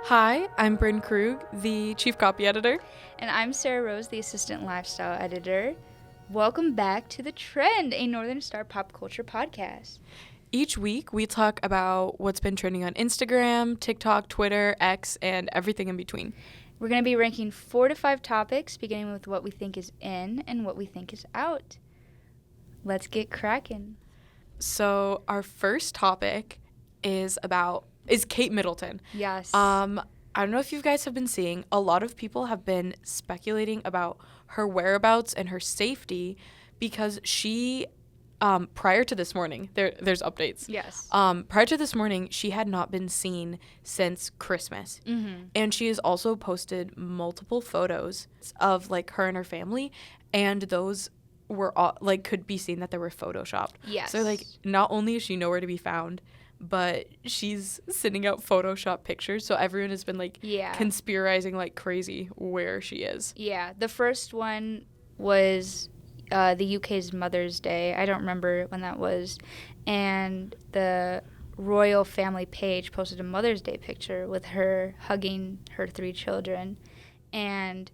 Hi, I'm Bryn Krug, the chief copy editor. And I'm Sarah Rose, the assistant lifestyle editor. Welcome back to The Trend, a Northern Star pop culture podcast. Each week, we talk about what's been trending on Instagram, TikTok, Twitter, X, and everything in between. We're going to be ranking 4 to 5 topics, beginning with what we think is in and what we think is out. Let's get cracking. So our first topic is Kate Middleton. Yes. I don't know if you guys have been seeing, a lot of people have been speculating about her whereabouts and her safety because she, prior to this morning, there's updates. Yes. Prior to this morning, she had not been seen since Christmas. Mm-hmm. And she has also posted multiple photos of, like, her and her family, and those were, all, like, could be seen that they were photoshopped. Yes. So, like, not only is she nowhere to be found, but she's sending out Photoshop pictures, so everyone has been, like, conspirizing like crazy where she is. Yeah, the first one was the UK's Mother's Day. I don't remember when that was. And the royal family page posted a Mother's Day picture with her hugging her 3 children. And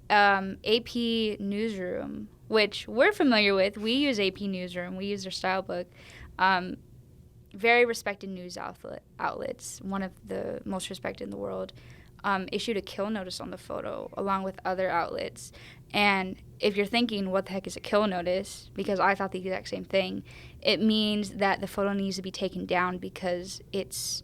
AP Newsroom, which we're familiar with. We use AP Newsroom. We use their style book. Very respected news outlets, one of the most respected in the world, issued a kill notice on the photo along with other outlets. And if you're thinking, what the heck is a kill notice? Because I thought the exact same thing. It means that the photo needs to be taken down because it's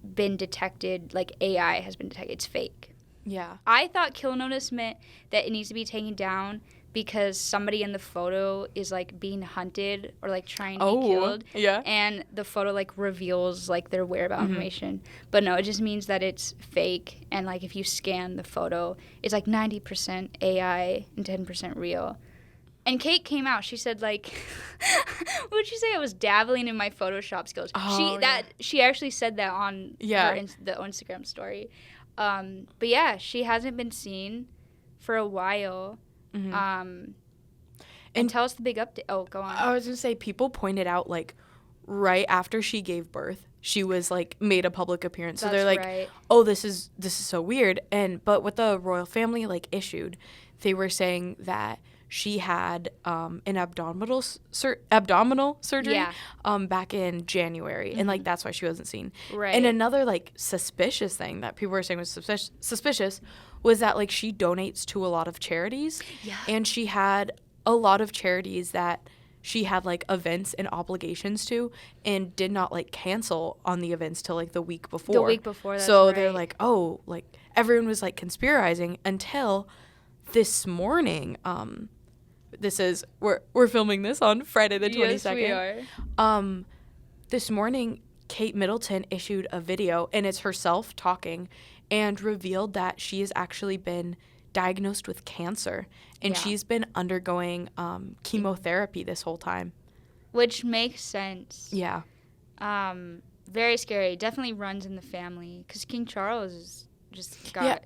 been detected, like AI has been detected, it's fake. Yeah. I thought kill notice meant that it needs to be taken down because somebody in the photo is, like, being hunted or, like, trying to be killed. Yeah. And the photo, like, reveals, like, their whereabouts information. But no, it just means that it's fake. And, like, if you scan the photo, it's, like, 90% AI and 10% real. And Kate came out. She said, like, what would she say? I was dabbling in my Photoshop skills. She actually said that on the Instagram story. But, yeah, she hasn't been seen for a while. Mm-hmm. And tell us the big update. Oh, go on. I was going to say, people pointed out, like, right after she gave birth, she was, like, made a public appearance. So they're like, right. Oh, this is so weird. But what the royal family, like, issued, they were saying that she had an abdominal surgery back in January. Mm-hmm. And, like, that's why she wasn't seen. Right. And another, like, suspicious thing that people were saying was suspicious was that, like, she donates to a lot of charities. Yeah. And she had a lot of charities that she had, like, events and obligations to and did not, like, cancel on the events till, like, the week before. The week before, that's so right. They're like, oh, like, everyone was, like, conspirizing until this morning. We're filming this on Friday the 22nd. Yes, we are. This morning, Kate Middleton issued a video, and it's herself talking, and revealed that she has actually been diagnosed with cancer, and she's been undergoing chemotherapy this whole time. Which makes sense. Yeah. Very scary. Definitely runs in the family, because King Charles just got...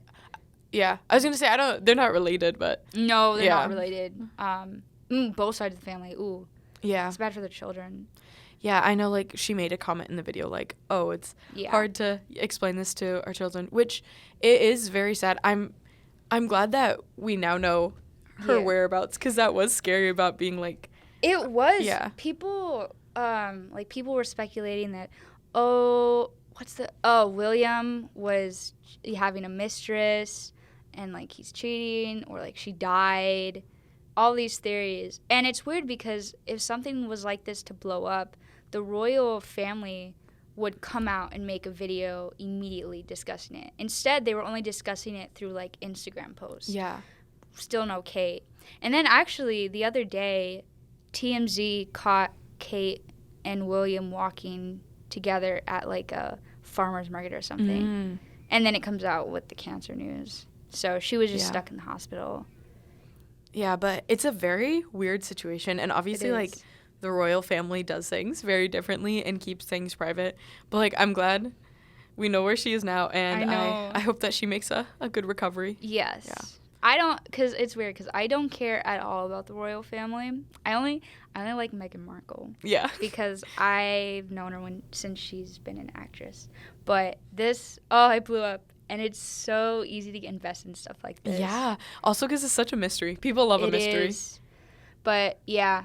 Yeah. I was going to say, they're not related, but... No, they're not related. Both sides of the family. Ooh. Yeah. It's bad for the children. Yeah, I know, like, she made a comment in the video, like, oh, it's hard to explain this to our children, which it is very sad. I'm glad that we now know her whereabouts, because that was scary about being, like... It was. Yeah. People, people were speculating that, William was having a mistress, and, like, he's cheating, or, like, she died. All these theories. And it's weird because if something was like this to blow up, the royal family would come out and make a video immediately discussing it. Instead, they were only discussing it through, like, Instagram posts. Yeah. Still no Kate. And then actually the other day, TMZ caught Kate and William walking together at, like, a farmer's market or something. Mm. And then it comes out with the cancer news. So she was just stuck in the hospital. Yeah, but it's a very weird situation, and obviously, like, the royal family does things very differently and keeps things private. But, like, I'm glad we know where she is now, and I hope that she makes a good recovery. Yes. Yeah. I don't, because it's weird, because I don't care at all about the royal family. I only like Meghan Markle. Yeah. Because I've known her since she's been an actress. But this, I blew up. And it's so easy to get invested in stuff like this. Yeah. Also because it's such a mystery. People love a mystery. It is. But, yeah,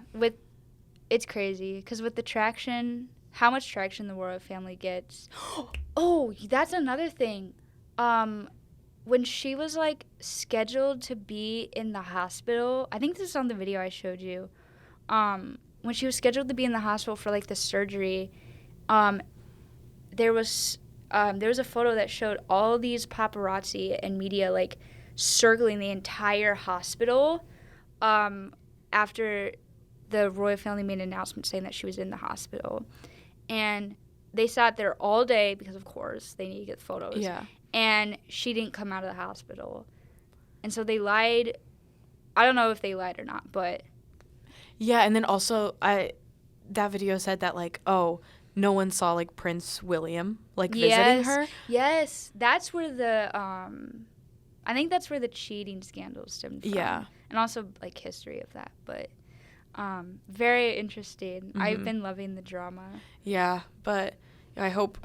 it's crazy. Because with the traction, how much traction the royal family gets. Oh, that's another thing. When she was, like, scheduled to be in the hospital, I think this is on the video I showed you. When she was scheduled to be in the hospital for, like, the surgery, there was a photo that showed all these paparazzi and media, like, circling the entire hospital after the royal family made an announcement saying that she was in the hospital. And they sat there all day because, of course, they need to get photos. Yeah. And she didn't come out of the hospital. And so they lied. I don't know if they lied or not, but... Yeah, and then also, that video said that, like, no one saw, like, Prince William, like, visiting her. Yes, that's where I think that's where the cheating scandal stemmed from. Yeah. And also, like, history of that. But very interesting. Mm-hmm. I've been loving the drama. Yeah, but I hope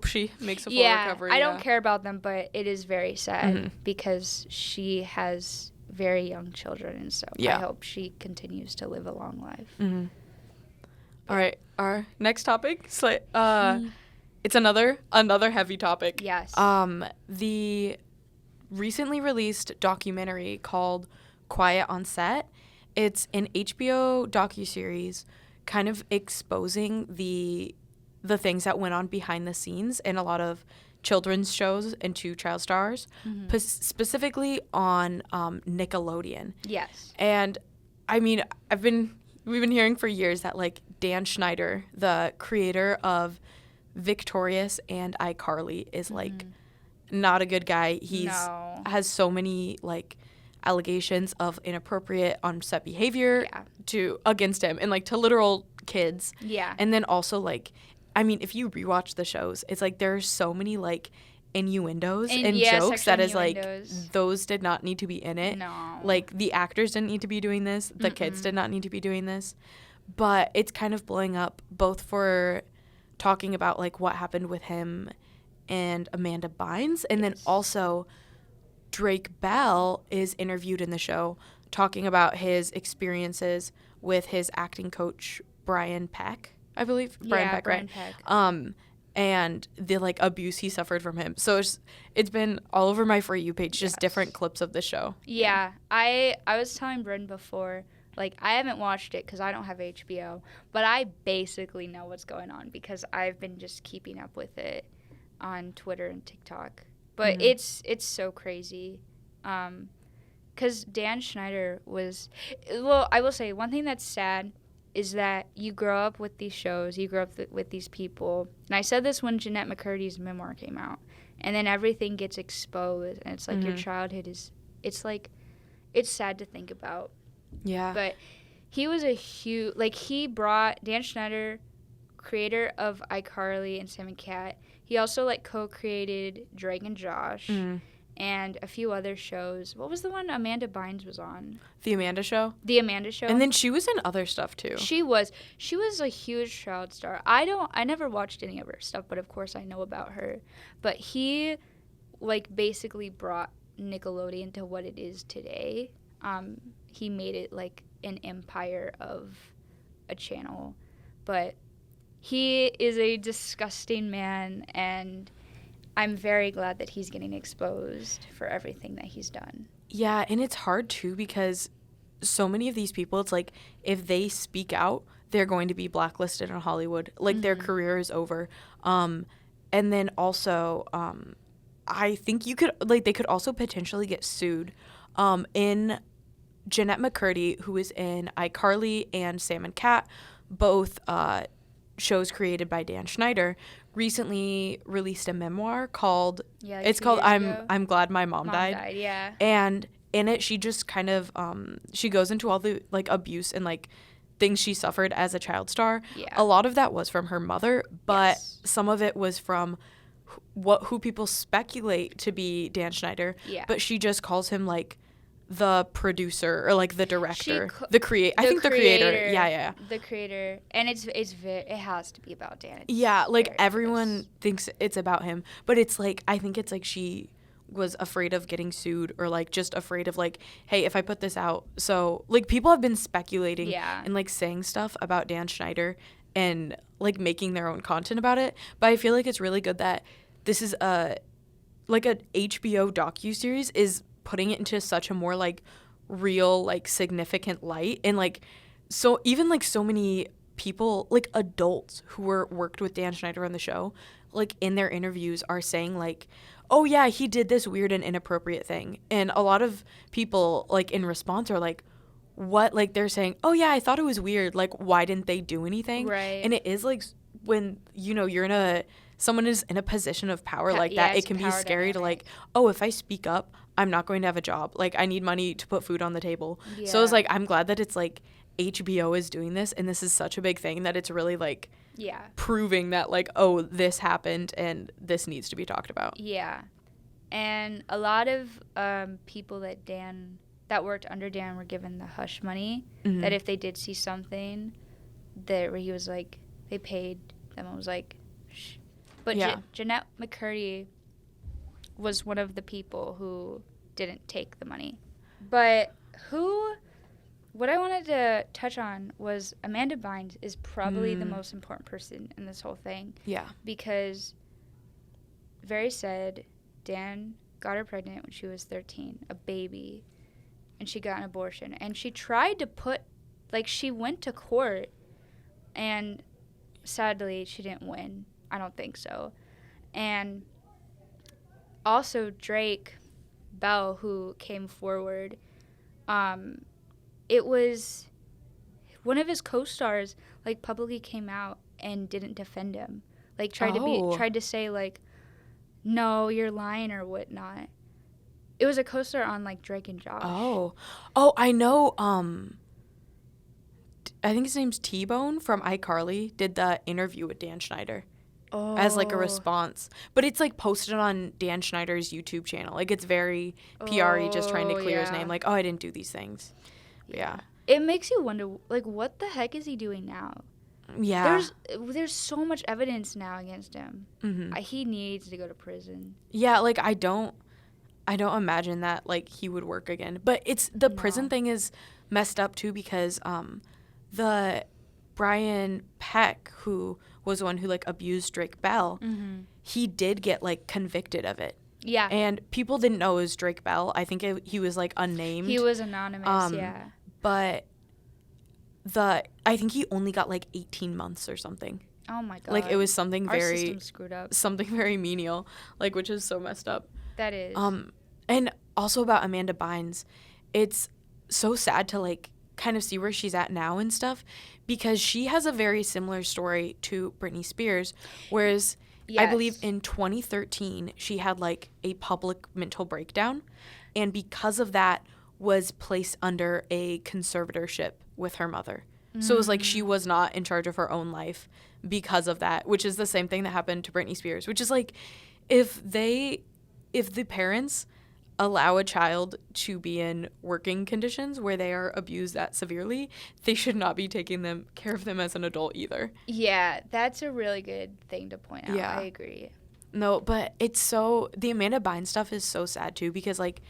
she makes a full recovery. I don't care about them, but it is very sad because she has very young children, and so I hope she continues to live a long life. Mm-hmm. All right, our next topic. It's another heavy topic. Yes. The recently released documentary called Quiet on Set. It's an HBO docuseries kind of exposing the things that went on behind the scenes in a lot of children's shows and to child stars, specifically on Nickelodeon. Yes. And I mean, we've been hearing for years that, like, Dan Schneider, the creator of Victorious and iCarly, is like not a good guy. Has so many, like, allegations of inappropriate on-set behavior against him and, like, to literal kids. Yeah. And then also, like, I mean, if you rewatch the shows, it's like there's so many, like, innuendos and jokes that is innuendos. Like, those did not need to be in it. No. Like, the actors didn't need to be doing this. The kids did not need to be doing this. But it's kind of blowing up both for talking about, like, what happened with him and Amanda Bynes. And then also Drake Bell is interviewed in the show talking about his experiences with his acting coach, Brian Peck, I believe. Brian Peck, right? Peck. And the, like, abuse he suffered from him. So it's been all over my For You page, just different clips of the show. Yeah. I was telling Bryn before, like, I haven't watched it because I don't have HBO, but I basically know what's going on because I've been just keeping up with it on Twitter and TikTok. But it's so crazy. Because Dan Schneider was... Well, I will say, one thing that's sad is that you grow up with these shows, you grow up with these people. And I said this when Jeanette McCurdy's memoir came out. And then everything gets exposed, and it's like your childhood is... It's like... It's sad to think about. Yeah. But he was a huge... Like, he brought... Dan Schneider, creator of iCarly and Sam and Cat, he also, like, co-created Drake and Josh and a few other shows. What was the one Amanda Bynes was on? The Amanda Show? The Amanda Show. And then she was in other stuff, too. She was a huge child star. I never watched any of her stuff, but of course I know about her. But he, like, basically brought Nickelodeon to what it is today. He made it, like, an empire of a channel. But he is a disgusting man, and I'm very glad that he's getting exposed for everything that he's done. Yeah, and it's hard, too, because so many of these people, it's like, if they speak out, they're going to be blacklisted in Hollywood. Like, their career is over. And then also, I think they could also potentially get sued. In Jeanette McCurdy, who is in iCarly and Sam and Cat, both shows created by Dan Schneider, recently released a memoir called I'm Glad My Mom Died. Yeah. And in it, she just kind of she goes into all the, like, abuse and, like, things she suffered as a child star. Yeah. A lot of that was from her mother, but some of it was from who people speculate to be Dan Schneider. Yeah. But she just calls him, like, the producer or like the director, the creator. Yeah. The creator, and it has to be about Dan. Yeah, like everyone thinks it's about him, but it's like I think it's like she was afraid of getting sued or like just afraid of like, hey, if I put this out. So like people have been speculating and like saying stuff about Dan Schneider and like making their own content about it. But I feel like it's really good that this is like an HBO docuseries is putting it into such a more like real, like significant light. And like so even like so many people, like adults who worked with Dan Schneider on the show, like in their interviews are saying like, oh yeah, he did this weird and inappropriate thing. And a lot of people like in response are like, what? Like they're saying, oh yeah, I thought it was weird. Like why didn't they do anything? Right. And it is like when, you know, someone is in a position of power like that, it can be scary to like, oh, if I speak up, I'm not going to have a job. Like I need money to put food on the table. Yeah. So it's like, I'm glad that it's like HBO is doing this. And this is such a big thing that it's really like, proving that like, oh, this happened and this needs to be talked about. Yeah. And a lot of people that worked under Dan were given the hush money, that if they did see something that where he was like, they paid them and was like, shh. But Jeanette McCurdy was one of the people who didn't take the money. But what I wanted to touch on was Amanda Bynes is probably the most important person in this whole thing. Yeah. Because Very said Dan got her pregnant when she was 13, a baby, and she got an abortion. And she tried to she went to court, and sadly she didn't win. I don't think so. And also Drake Bell, who came forward, it was one of his co-stars like publicly came out and didn't defend him, like tried to say like, no, you're lying or whatnot. It was a co-star on like Drake and Josh. Oh, I know. I think his name's T-Bone from iCarly did the interview with Dan Schneider. As like a response, but it's like posted on Dan Schneider's YouTube channel. Like it's very PR-y, just trying to clear his name. Like, oh, I didn't do these things. Yeah. It makes you wonder, like, what the heck is he doing now? Yeah. There's so much evidence now against him. Mm-hmm. He needs to go to prison. Yeah, like I don't imagine that like he would work again. But it's the prison thing is messed up too, because the Brian Peck, who was the one who like abused Drake Bell, he did get like convicted of it. Yeah. And people didn't know it was Drake Bell. I think he was like unnamed. He was anonymous, yeah. But I think he only got like 18 months or something. Oh my God. Like it was something Our system's screwed up. Something very menial, like, which is so messed up. That is. And also about Amanda Bynes, it's so sad to like kind of see where she's at now and stuff, because she has a very similar story to Britney Spears, whereas I believe in 2013 she had like a public mental breakdown, and because of that was placed under a conservatorship with her mother. So it was like she was not in charge of her own life because of that, which is the same thing that happened to Britney Spears, which is like if the parents allow a child to be in working conditions where they are abused that severely, they should not be taking care of them as an adult either. Yeah, that's a really good thing to point out. Yeah. I agree. No, but the Amanda Bynes stuff is so sad too, because like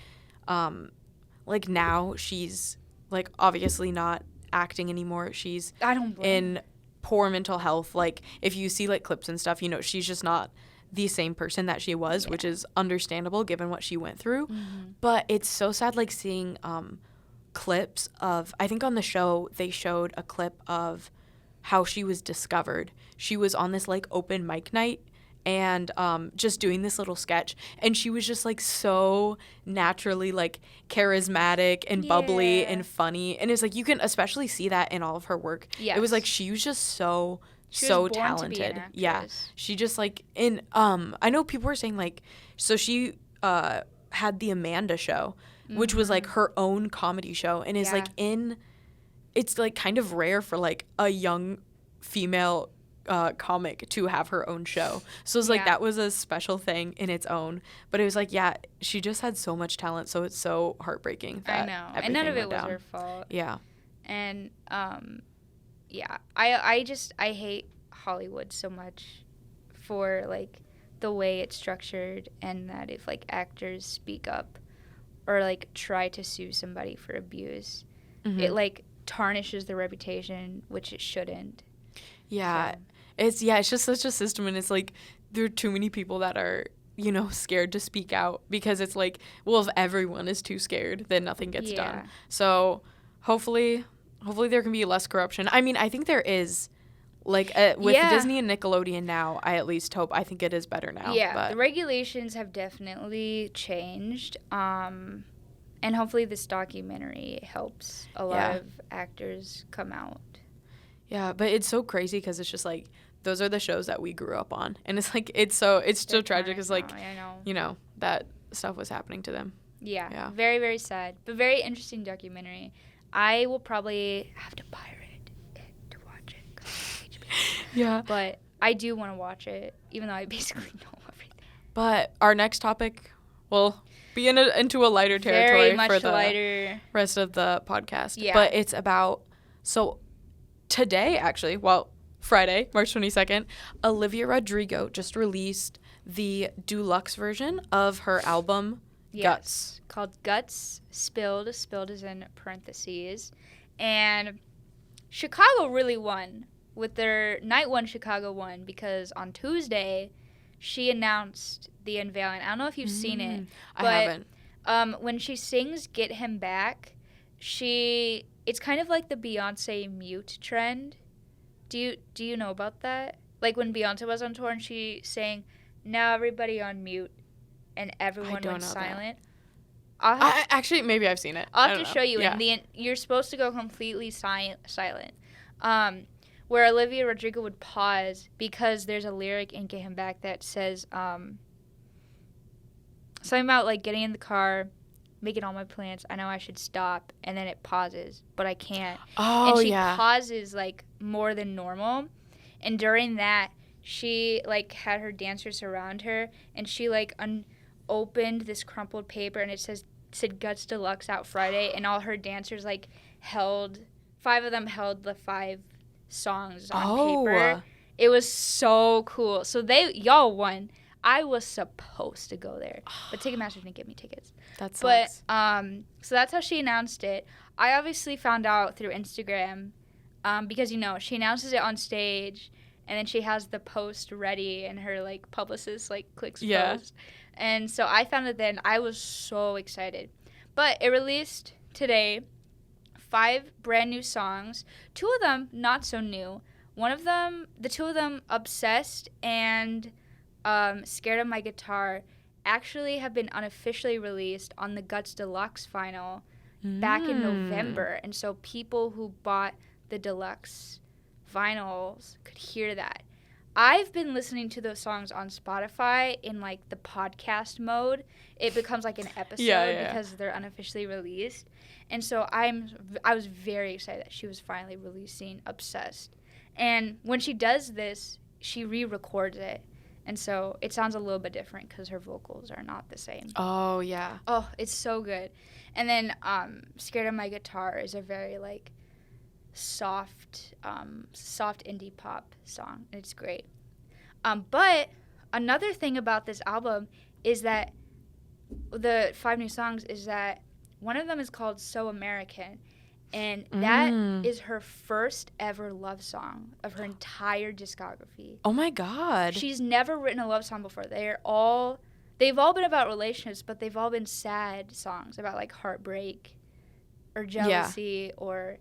now she's like obviously not acting anymore. She's in poor mental health. Like if you see like clips and stuff, you know, she's just not the same person that she was, which is understandable given what she went through. But it's so sad like seeing clips of, I think on the show they showed a clip of how she was discovered. She was on this like open mic night and just doing this little sketch, and she was just like so naturally like charismatic and bubbly and funny, and it's like you can especially see that in all of her work. It was like she was just so talented. Yeah, she just like I know people were saying like, so she had the Amanda Show, which was like her own comedy show, and is like it's like kind of rare for like a young female comic to have her own show. So it's like that was a special thing in its own. But it was like, yeah, she just had so much talent. So it's so heartbreaking. That I know. And none of it was her fault. Yeah. And, yeah, I hate Hollywood so much for, like, the way it's structured, and that if, like, actors speak up or, like, try to sue somebody for abuse, it, like, tarnishes their reputation, which it shouldn't. Yeah. So. It's just such a system, and it's like there are too many people that are, you know, scared to speak out, because it's like, well, if everyone is too scared, then nothing gets done. So hopefully there can be less corruption. I mean, I think there is. Like, with Disney and Nickelodeon now, I at least hope. I think it is better now. Yeah, but the regulations have definitely changed. And hopefully this documentary helps a lot of actors come out. Yeah, but it's so crazy because it's just, like, those are the shows that we grew up on. And it's, like, it's so tragic because, like, you know, that stuff was happening to them. Yeah, very, very sad. But very interesting documentary. I will probably have to pirate it to watch it. Yeah. But I do want to watch it, even though I basically know everything. But our next topic will be into a lighter territory for the rest of the podcast. Yeah. But it's about, so today, actually, well, Friday, March 22nd, Olivia Rodrigo just released the deluxe version of her album, Guts. Called Guts, Spilled. Spilled is in parentheses. And Chicago really won. With their Night 1, Chicago won, because on Tuesday, she announced the unveiling. I don't know if you've seen it. But, I haven't. When she sings Get Him Back, it's kind of like the Beyonce mute trend. Do you know about that? Like when Beyonce was on tour and she sang, now everybody on mute, and everyone went silent. Actually, maybe I've seen it. I'll have to show you. Yeah. You're supposed to go completely silent. Where Olivia Rodrigo would pause because there's a lyric in Get Him Back that says something about, like, getting in the car, making all my plans, I know I should stop, and then it pauses, but I can't. And she pauses, like, more than normal. And during that, she, like, had her dancers around her, and she, like, opened this crumpled paper, and it said Guts Deluxe out Friday, and all her dancers, like, 5 of them held the 5 songs on paper. It was so cool. So y'all won. I was supposed to go there, but Ticketmaster didn't give me tickets. That sucks. But so that's how she announced it. I obviously found out through Instagram, because, you know, she announces it on stage, and then she has the post ready, and her, like, publicist, like, clicks post. And so I found it then. I was so excited. But it released today. 5 brand new songs. 2 of them not so new. The 2 of them, Obsessed and Scared of My Guitar, actually have been unofficially released on the Guts Deluxe vinyl back in November. And so people who bought the deluxe vinyls could hear that. I've been listening to those songs on Spotify in, like, the podcast mode. It becomes like an episode because they're unofficially released. And so I was very excited that she was finally releasing Obsessed. And when she does this, she re-records it. And so it sounds a little bit different because her vocals are not the same. Oh, yeah. Oh, it's so good. And then Scared of My Guitar is a very, like, soft indie pop song. It's great. But another thing about this album is that the 5 new songs is that one of them is called So American, and that is her first ever love song of her entire discography. Oh my God. She's never written a love song before. They've all been about relationships, but they've all been sad songs about, like, heartbreak or jealousy or,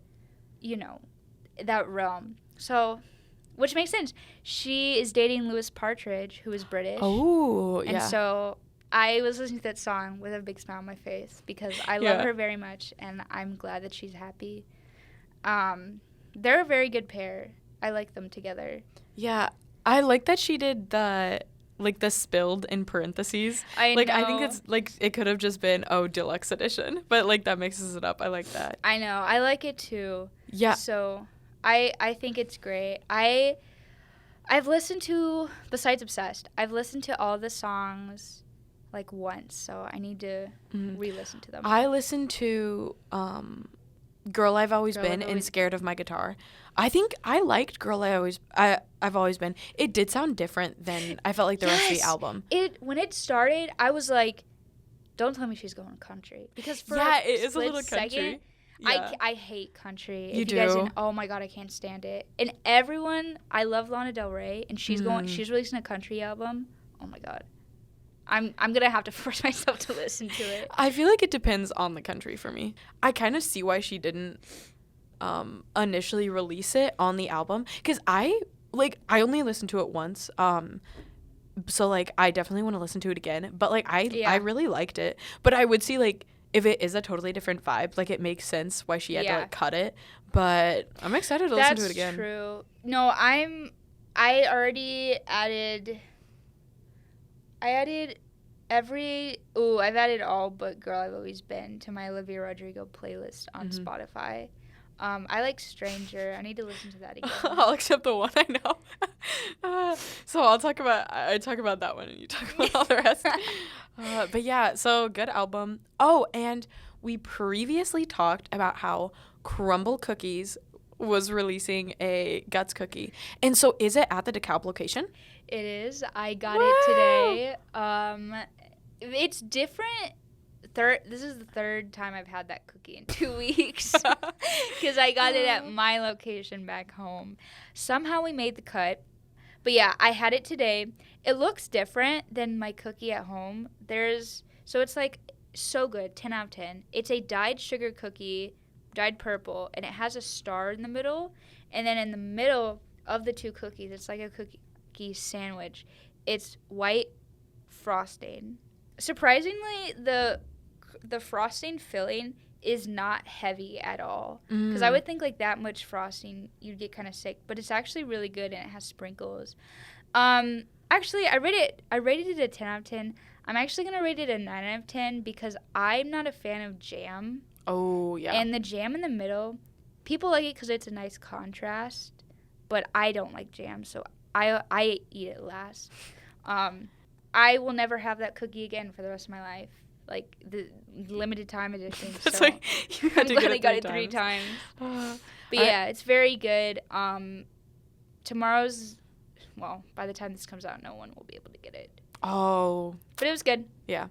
you know, that realm. So, which makes sense. She is dating Louis Partridge, who is British. Oh, yeah. And so I was listening to that song with a big smile on my face because I love her very much, and I'm glad that she's happy. They're a very good pair. I like them together. Yeah. I like that she did the spilled in parentheses. I know. I think it's, like, it could have just been, deluxe edition. But, like, that mixes it up. I like that. I know. I like it, too. Yeah. So I think it's great. I I've listened to, besides Obsessed, I've listened to all the songs like once, so I need to re-listen to them. I listened to Girl I've Always Been and Scared of My Guitar. I think I liked Girl I've Always Been. It did sound different than I felt like the rest of the album. When it started, I was like, don't tell me she's going country. Because for it is a little country. Second, I hate country. You if do? You guys didn't, oh my God, I can't stand it. And everyone, I love Lana Del Rey, and she's releasing a country album. Oh my God. I'm gonna have to force myself to listen to it. I feel like it depends on the country for me. I kind of see why she didn't initially release it on the album, because I only listened to it once. So like I definitely want to listen to it again. But like I really liked it. But I would see like if it is a totally different vibe, like it makes sense why she had to like cut it. But I'm excited to listen to it again. That's true. No, I've added all but Girl I've Always Been to my Olivia Rodrigo playlist on Spotify. I like Stranger. I need to listen to that again. I'll accept the one I know. So I talk about that one and you talk about all the rest. But yeah, so good album. Oh, and we previously talked about how Crumble Cookies was releasing a Guts cookie. And so is it at the DeKalb location? It is. I got it today. It's different. This is the third time I've had that cookie in 2 weeks because I got it at my location back home. Somehow we made the cut. But yeah, I had it today. It looks different than my cookie at home. So it's like so good, 10 out of 10. It's a dyed sugar cookie, dyed purple, and it has a star in the middle. And then in the middle of the two cookies, it's like a cookie sandwich. It's white frosting. Surprisingly, the frosting filling is not heavy at all. Because I would think like that much frosting, you'd get kind of sick. But it's actually really good, and it has sprinkles. Actually, I rated it a 10 out of 10. I'm actually going to rate it a 9 out of 10 because I'm not a fan of jam. Oh, yeah. And the jam in the middle, people like it because it's a nice contrast. But I don't like jam, so I eat it last. I will never have that cookie again for the rest of my life. Like the limited time edition. That's so like you had to got it 3 times. But yeah, it's very good. Tomorrow's, well, by the time this comes out, no one will be able to get it. Oh. But it was good. Yeah.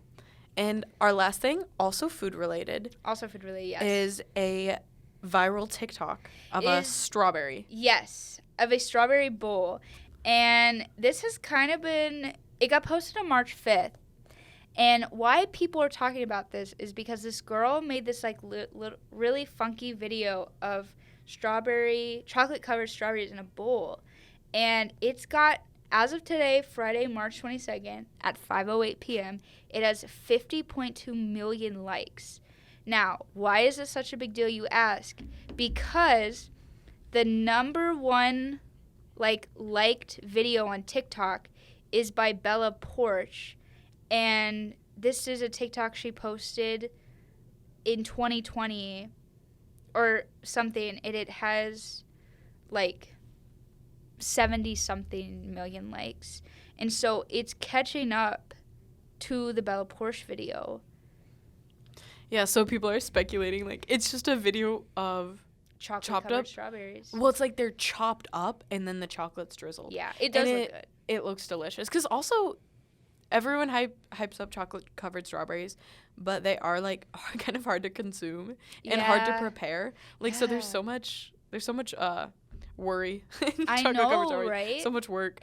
And our last thing, also food related. Also food related, yes. Is a viral TikTok of a strawberry. Yes, of a strawberry bowl. And this has kind of been, it got posted on March 5th. And why people are talking about this is because this girl made this like really funky video of chocolate covered strawberries in a bowl. And it's got, as of today, Friday, March 22nd at 5:08 p.m., it has 50.2 million likes. Now, why is this such a big deal, you ask? Because the number one liked video on TikTok is by Bella Poarch. And this is a TikTok she posted in 2020 or something. And it has like 70-something million likes. And so it's catching up to the Bella Poarch video. Yeah, so people are speculating like it's just a video of chopped up strawberries. Well, it's like they're chopped up and then the chocolate's drizzled. Yeah, it does look good. It looks delicious. Because also everyone hypes up chocolate-covered strawberries, but they are, like, kind of hard to consume and hard to prepare. Like, so there's so much worry in chocolate-covered strawberries. Right? So much work.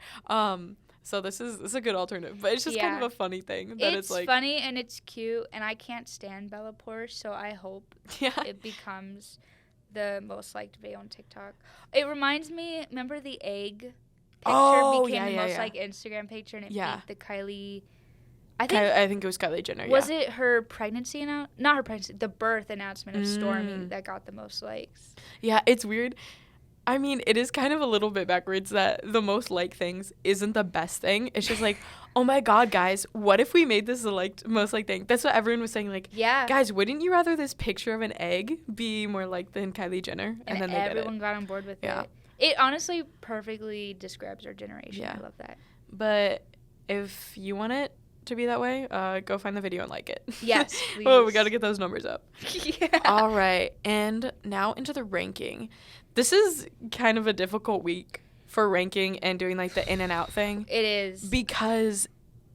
So this is a good alternative. But it's just kind of a funny thing. That it's like, funny and it's cute, and I can't stand Bella Poarch, so I hope it becomes the most liked video on TikTok. It reminds me, remember the egg picture became the most like Instagram picture, and it beat the Kylie. I think it was Kylie Jenner. Was it her pregnancy not her pregnancy, the birth announcement of Stormi that got the most likes? Yeah, it's weird. I mean, it is kind of a little bit backwards that the most liked things isn't the best thing. It's just like, oh my God, guys, what if we made this the most liked thing? That's what everyone was saying. Like, guys, wouldn't you rather this picture of an egg be more liked than Kylie Jenner? And then everyone got on board with it. It honestly perfectly describes our generation. Yeah. I love that. But if you want it to be that way, go find the video and like it. Yes, please. Oh, we got to get those numbers up. Yeah. All right. And now into the ranking. This is kind of a difficult week for ranking and doing like the in and out thing. It is. Because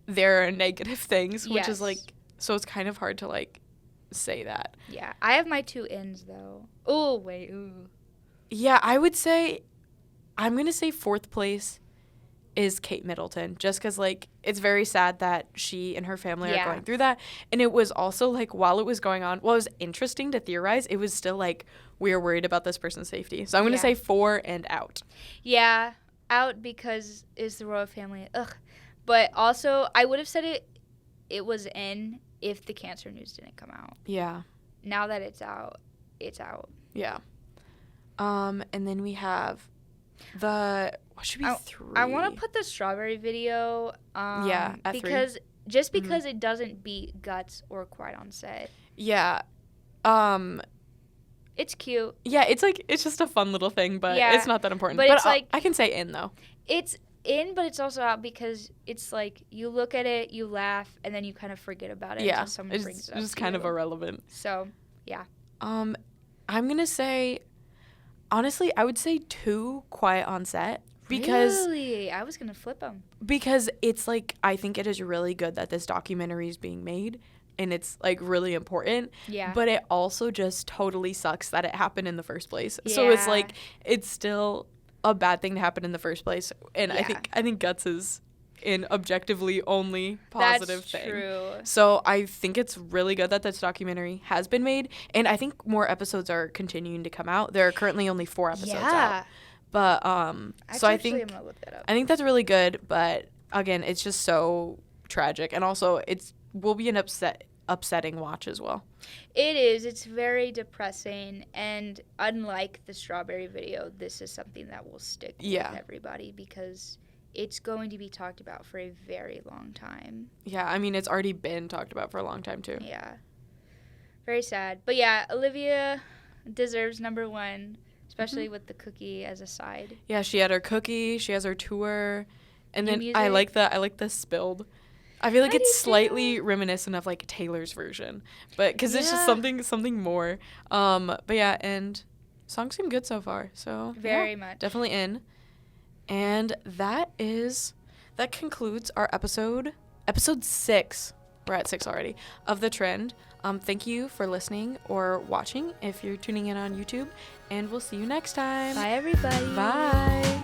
there are negative things, which is Yes. like, so it's kind of hard to like say that. Yeah. I have my 2 ins, though. Oh, wait. Ooh. Yeah, I would say, I'm going to say 4th place is Kate Middleton, just because, like, it's very sad that she and her family are going through that. And it was also, like, while it was going on, well, it was interesting to theorize. It was still, like, we are worried about this person's safety. So I'm going to say 4 and out. Yeah, out because it's the royal family. Ugh. But also, I would have said it was in if the cancer news didn't come out. Yeah. Now that it's out, it's out. Yeah. And then we have the, what should be 3? I want to put the strawberry video. Yeah, at 3. Because just because it doesn't beat Guts or Quiet on Set. Yeah. It's cute. Yeah, it's like, it's just a fun little thing, but Yeah, it's not that important. but it's like, I can say in, though. It's in, but it's also out because it's like you look at it, you laugh, and then you kind of forget about it until someone brings it up. It's just to kind you. of irrelevant. So, yeah. I'm going to say, honestly, I would say 2 Quiet on Set. Because Really? I was going to flip them. Because it's like, I think it is really good that this documentary is being made. And it's like really important. Yeah. But it also just totally sucks that it happened in the first place. Yeah. So it's like, it's still a bad thing to happen in the first place. And I think Guts is an objectively only positive thing. That's true. So I think it's really good that this documentary has been made. And I think more episodes are continuing to come out. There are currently only 4 episodes out. But so I think, I'm gonna look that up. I think that's really good. But again, it's just so tragic. And also will be an upsetting watch as well. It is. It's very depressing. And unlike the strawberry video, this is something that will stick with everybody because it's going to be talked about for a very long time. Yeah, I mean, it's already been talked about for a long time, too. Yeah. Very sad. But yeah, Olivia deserves number 1, especially with the cookie as a side. Yeah, she had her cookie, she has her tour, and New then music. I like the spilled. I feel like it's slightly reminiscent of like Taylor's version, but because it's just something more. But yeah, and songs seem good so far. So very much definitely in. And that concludes our episode 6. We're at 6 already of The Trend. Thank you for listening or watching if you're tuning in on YouTube, and we'll see you next time. Bye, everybody. Bye.